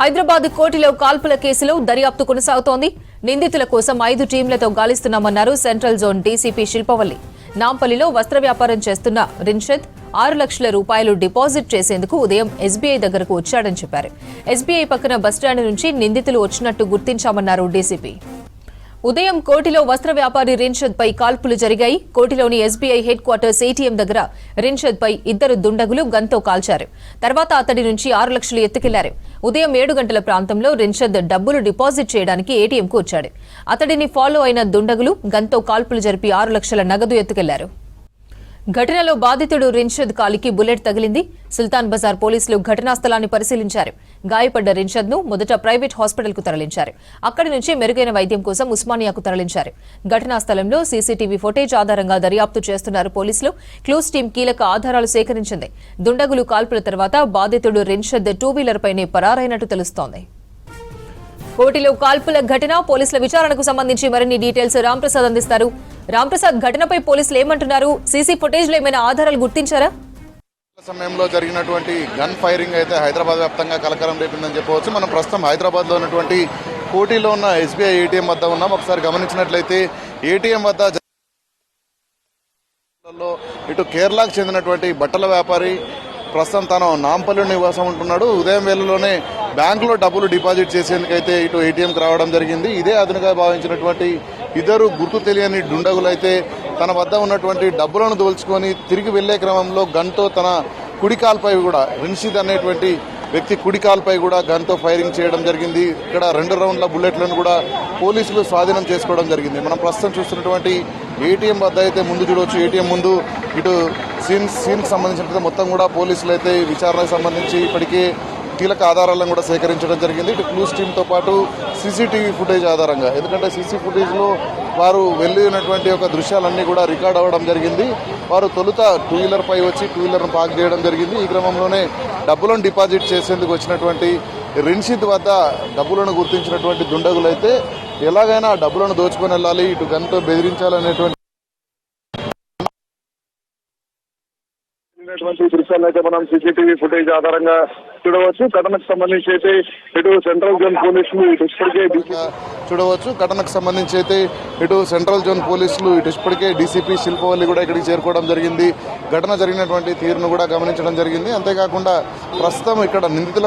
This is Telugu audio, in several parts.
హైదరాబాద్ కోటిలో కాల్పుల కేసులో దర్యాప్తు కొనసాగుతోంది. నిందితుల కోసం 5 టీంలతో గాలిస్తున్నామన్నారు సెంట్రల్ జోన్ డీసీపీ శిల్పవల్లి. నాంపల్లిలో వస్త్ర వ్యాపారం చేస్తున్న రిన్షద్ 6 లక్షల రూపాయలు డిపాజిట్ చేసేందుకు ఉదయం ఎస్బీఐ దగ్గరకు వచ్చాడని చెప్పారు. ఎస్బీఐ పక్కన బస్టాండ్ నుంచి నిందితులు వచ్చినట్టు గుర్తించామన్నారు డీసీపీ. ఉదయం కోటిలో వస్త్ర వ్యాపారి రిన్షద్ పై కాల్పులు జరిగాయి. కోటిలోని ఎస్బీఐ హెడ్ క్వార్టర్స్ ఏటీఎం దగ్గర రిన్షద్ పై 2 దుండగులు గన్తో కాల్చారు. తర్వాత అతడి నుంచి 6 లక్షలు ఎత్తుకెళ్లారు. ఉదయం 7 గంటల ప్రాంతంలో రిన్షద్ డబ్బులు డిపాజిట్ చేయడానికి ఏటీఎంకు వచ్చాడు. అతడిని ఫాలో అయిన దుండగులు గన్తో కాల్పులు జరిపి 6 లక్షల నగదు ఎత్తుకెళ్లారు. ఘటనలో బాధితుడు రిన్షద్ కాలికి బుల్లెట్ తగిలింది. సుల్తాన్ బజార్ పోలీసులు ఘటనా స్థలాన్ని పరిశీలించారు. గాయపడ్డ రిన్షద్ ను మొదట ప్రైవేట్ హాస్పిటల్ కు తరలించారు. అక్కడి నుంచి మెరుగైన వైద్యం కోసం ఉస్మానియాకు తరలించారు. ఘటనా స్థలంలో సీసీటీవీ ఫుటేజ్ ఆధారంగా దర్యాప్తు చేస్తున్నారు పోలీసులు. క్లూస్ టీం కీలక ఆధారాలు సేకరించింది. దుండగులు కాల్పుల తర్వాత బాధితుడు రిన్షద్ 2-వీలర్ పైనే పరారైనట్టు తెలుస్తోంది. కోటిలో కాల్పుల ఘటన, పోలీసుల విచారణకు సంబంధించి మరిన్ని డీటెయిల్స్ రాంప్రసాద్ అందిస్తారు. రాంప్రసాద్, ఘటనపై పోలీసులు ఏమంటున్నారు? సీసీ ఫుటేజ్ లో ఏమైనా ఆధారాలు గుర్తించారా? సమయంలో జరిగినటువంటి గన్ ఫైరింగ్ అయితే హైదరాబాద్ వ్యాప్తంగా కలకలం రేపిందని చెప్పవచ్చు. మనం ప్రస్తుతం హైదరాబాద్ లో ఉన్నటువంటి కోటిలో ఉన్న ఎస్బీఐ ఏటీఎం వద్ద ఉన్నాం. ఒకసారి గమనించినట్లయితే ఏటీఎం వద్ద ఇటు కేరళకు చెందినటువంటి బట్టల వ్యాపారి ప్రస్తుతం తను నాంపల్లి నివాసం ఉంటున్నాడు. ఉదయం వేళలోనే బ్యాంకులో డబ్బులు డిపాజిట్ చేసేందుకైతే ఇటు ఏటీఎంకి రావడం జరిగింది. ఇదే అదునుగా భావించినటువంటి 2 గుర్తు తెలియని దుండగులైతే తన వద్ద ఉన్నటువంటి డబ్బులను దోల్చుకొని తిరిగి వెళ్లే క్రమంలో గన్తో తన కుడికాల్పై కూడా రిన్షద్ అనేటువంటి వ్యక్తి కుడికాల్పై కూడా గన్తో ఫైరింగ్ చేయడం జరిగింది. ఇక్కడ 2 రౌండ్ల బుల్లెట్లను కూడా పోలీసులు స్వాధీనం చేసుకోవడం జరిగింది. మనం ప్రస్తుతం చూస్తున్నటువంటి ఏటీఎం వద్ద అయితే ముందు చూడవచ్చు. ఏటీఎం ముందు ఇటు సీన్కి సంబంధించిన మొత్తం కూడా పోలీసులు అయితే విచారణకు సంబంధించి ఇప్పటికే కీలక ఆధారాలను కూడా సేకరించడం జరిగింది. ఇటు క్లూస్ టీంతో పాటు సీసీటీవీ ఫుటేజ్ ఆధారంగా, ఎందుకంటే సీసీ ఫుటేజ్లో వారు వెళ్ళినటువంటి ఒక దృశ్యాలన్నీ కూడా రికార్డ్ అవ్వడం జరిగింది. వారు తొలుత 2-వీలర్ పై వచ్చి 2-వీలర్ను పార్క్ చేయడం జరిగింది. ఈ క్రమంలోనే డబ్బులను డిపాజిట్ చేసేందుకు వచ్చినటువంటి రిన్షద్ వద్ద డబ్బులను గుర్తించినటువంటి దుండగులైతే ఎలాగైనా డబ్బులను దోచుకొని వెళ్ళాలి, ఇటు గన్తో బెదిరించాలనేటువంటి దృశ్యాలు అయితే మనం సీసీటీవీ ఫుటేజ్ ఆధారంగా చూడవచ్చు. ఘటనకు సంబంధించి అయితే ఇటు సెంట్రల్ జోన్ పోలీసులు ఇప్పటికే డీసీపీ శిల్పవల్లి కూడా ఇక్కడికి చేరుకోవడం జరిగింది. ఘటన జరిగినటువంటి తీరును కూడా గమనించడం జరిగింది. అంతేకాకుండా ప్రస్తుతం ఇక్కడ నిందితుల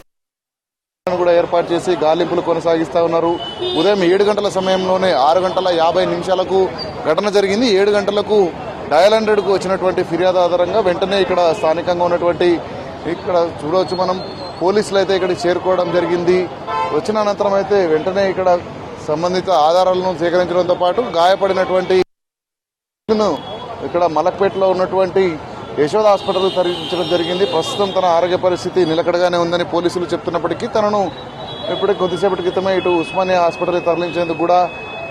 కూడా ఏర్పాటు చేసి గాలింపులు కొనసాగిస్తా ఉన్నారు. ఉదయం 7 గంటల సమయంలోనే 6:50 ఘటన జరిగింది. 7 గంటలకు డయల్ 100కు వచ్చినటువంటి ఫిర్యాదు ఆధారంగా వెంటనే ఇక్కడ స్థానికంగా ఉన్నటువంటి ఇక్కడ చూడవచ్చు మనం పోలీసులు అయితే ఇక్కడ చేరుకోవడం జరిగింది. వచ్చిన అనంతరం అయితే వెంటనే ఇక్కడ సంబంధిత ఆధారాలను సేకరించడంతో పాటు గాయపడినటువంటి ఇక్కడ మలక్పేటలో ఉన్నటువంటి యశోద హాస్పిటల్ తరలించడం జరిగింది. ప్రస్తుతం తన ఆరోగ్య పరిస్థితి నిలకడగానే ఉందని పోలీసులు చెప్తున్నప్పటికీ తనను ఇప్పటికి కొద్దిసేపటి క్రితమే ఇటు ఉస్మానియా హాస్పిటల్ తరలించేందుకు కూడా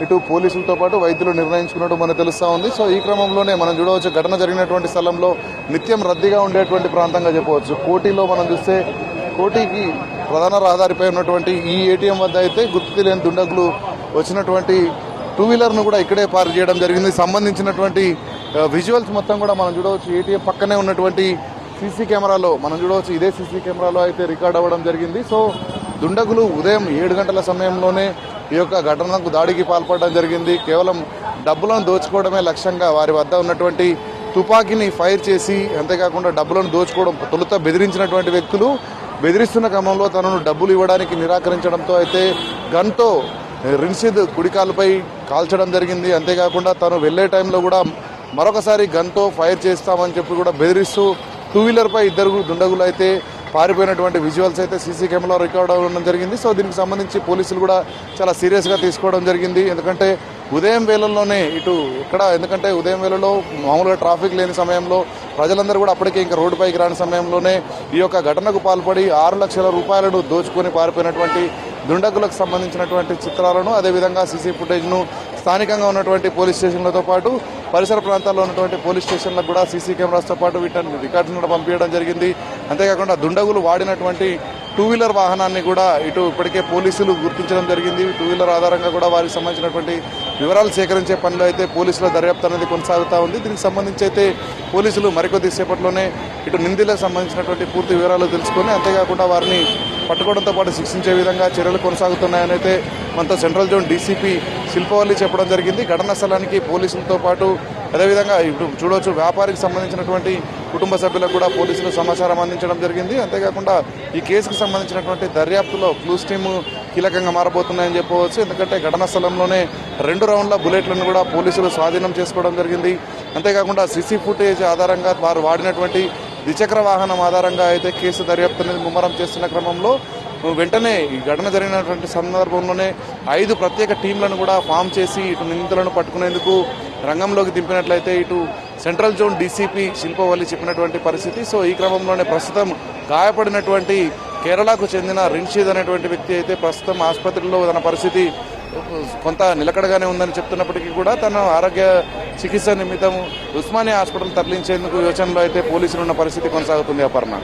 ఇటు పోలీసులతో పాటు వైద్యులు నిర్ణయించుకున్నట్టు మనకు తెలుస్తా ఉంది. సో ఈ క్రమంలోనే మనం చూడవచ్చు ఘటన జరిగినటువంటి స్థలంలో నిత్యం రద్దీగా ఉండేటువంటి ప్రాంతంగా చెప్పవచ్చు. కోటిలో మనం చూస్తే కోటికి ప్రధాన రహదారిపై ఉన్నటువంటి ఈ ఏటీఎం వద్ద అయితే గుర్తు తెలియని దుండగులు వచ్చినటువంటి 2-వీలర్ను కూడా ఇక్కడే పార్క్ చేయడం జరిగింది. సంబంధించినటువంటి విజువల్స్ మొత్తం కూడా మనం చూడవచ్చు. ఏటీఎం పక్కనే ఉన్నటువంటి సీసీ కెమెరాలో మనం చూడవచ్చు. ఇదే సీసీ కెమెరాలో అయితే రికార్డ్ అవ్వడం జరిగింది. సో దుండగులు ఉదయం 7 గంటల సమయంలోనే ఈ యొక్క ఘటనకు దాడికి పాల్పడడం జరిగింది. కేవలం డబ్బులను దోచుకోవడమే లక్ష్యంగా వారి వద్ద ఉన్నటువంటి తుపాకీని ఫైర్ చేసి, అంతేకాకుండా డబ్బులను దోచుకోవడం తొలుత బెదిరించినటువంటి వ్యక్తులు బెదిరిస్తున్న క్రమంలో తనను డబ్బులు ఇవ్వడానికి నిరాకరించడంతో అయితే గన్తో రిన్షద్ కుడికాలుపై కాల్చడం జరిగింది. అంతేకాకుండా తను వెళ్లే టైంలో కూడా మరొకసారి గన్తో ఫైర్ చేస్తామని చెప్పి కూడా బెదిరిస్తూ 2-వీలర్ పై 2 దుండగులు అయితే పారిపోయినటువంటి విజువల్స్ అయితే సీసీ కెమెరాలో రికార్డ్ అవ్వడం జరిగింది. సో దీనికి సంబంధించి పోలీసులు కూడా చాలా సీరియస్గా తీసుకోవడం జరిగింది. ఎందుకంటే ఉదయం వేళల్లోనే ఎందుకంటే ఉదయం వేళలో మామూలుగా ట్రాఫిక్ లేని సమయంలో ప్రజలందరూ కూడా అప్పటికే ఇంకా రోడ్డుపైకి రాని సమయంలోనే ఈ యొక్క ఘటనకు పాల్పడి 6 లక్షల రూపాయలను దోచుకొని పారిపోయినటువంటి దుండగులకు సంబంధించినటువంటి చిత్రాలను, అదేవిధంగా సీసీ ఫుటేజ్ను స్థానికంగా ఉన్నటువంటి పోలీస్ స్టేషన్లతో పాటు పరిసర ప్రాంతాల్లో ఉన్నటువంటి పోలీస్ స్టేషన్లకు కూడా సీసీ కెమెరాస్తో పాటు వీటిని రికార్డులను కూడా పంపించడం జరిగింది. అంతేకాకుండా దుండగులు వాడినటువంటి 2-వీలర్ వాహనాన్ని కూడా ఇప్పటికే పోలీసులు గుర్తించడం జరిగింది. 2-వీలర్ ఆధారంగా కూడా వారికి సంబంధించినటువంటి వివరాలు సేకరించే పనిలో అయితే పోలీసుల దర్యాప్తు అనేది కొనసాగుతూ ఉంది. దీనికి సంబంధించి అయితే పోలీసులు మరికొద్ది సేపట్లోనే నిందితులకు సంబంధించినటువంటి పూర్తి వివరాలు తెలుసుకొని అంతేకాకుండా వారిని పట్టుకోవడంతో పాటు శిక్షించే విధంగా చర్యలు కొనసాగుతున్నాయని అయితే మనతో సెంట్రల్ జోన్ డీసీపీ శిల్పవల్లి చెప్పడం జరిగింది. ఘటనా స్థలానికి పోలీసులతో పాటు అదేవిధంగా ఇప్పుడు చూడవచ్చు వ్యాపారికి సంబంధించినటువంటి కుటుంబ సభ్యులకు కూడా పోలీసులు సమాచారం అందించడం జరిగింది. అంతేకాకుండా ఈ కేసుకు సంబంధించినటువంటి దర్యాప్తులో క్లూస్ టీము కీలకంగా మారబోతున్నాయని చెప్పవచ్చు. ఎందుకంటే ఘటనా స్థలంలోనే 2 రౌండ్ల బుల్లెట్లను కూడా పోలీసులు స్వాధీనం చేసుకోవడం జరిగింది. అంతేకాకుండా సీసీ ఫుటేజ్ ఆధారంగా వారు వాడినటువంటి ద్విచక్ర వాహనం ఆధారంగా అయితే కేసు దర్యాప్తు అనేది ముమ్మరం చేస్తున్న క్రమంలో వెంటనే ఈ ఘటన జరిగినటువంటి సందర్భంలోనే 5 ప్రత్యేక టీంలను కూడా ఫామ్ చేసి ఇటు నిందితులను పట్టుకునేందుకు రంగంలోకి దింపినట్లయితే ఇటు సెంట్రల్ జోన్ డీసీపీ శిల్పవల్లి చెప్పినటువంటి పరిస్థితి. సో ఈ క్రమంలోనే ప్రస్తుతం గాయపడినటువంటి కేరళకు చెందిన రిన్షీద్ అనేటువంటి వ్యక్తి అయితే ప్రస్తుతం ఆసుపత్రిలో తన పరిస్థితి కొంత నిలకడగానే ఉందని చెప్తున్నప్పటికీ కూడా తన ఆరోగ్య చికిత్స నిమిత్తం ఉస్మానియా హాస్పిటల్ తరలించేందుకు యోచనలో అయితే పోలీసులు ఉన్న పరిస్థితి కొనసాగుతుంది. అపర్ణ.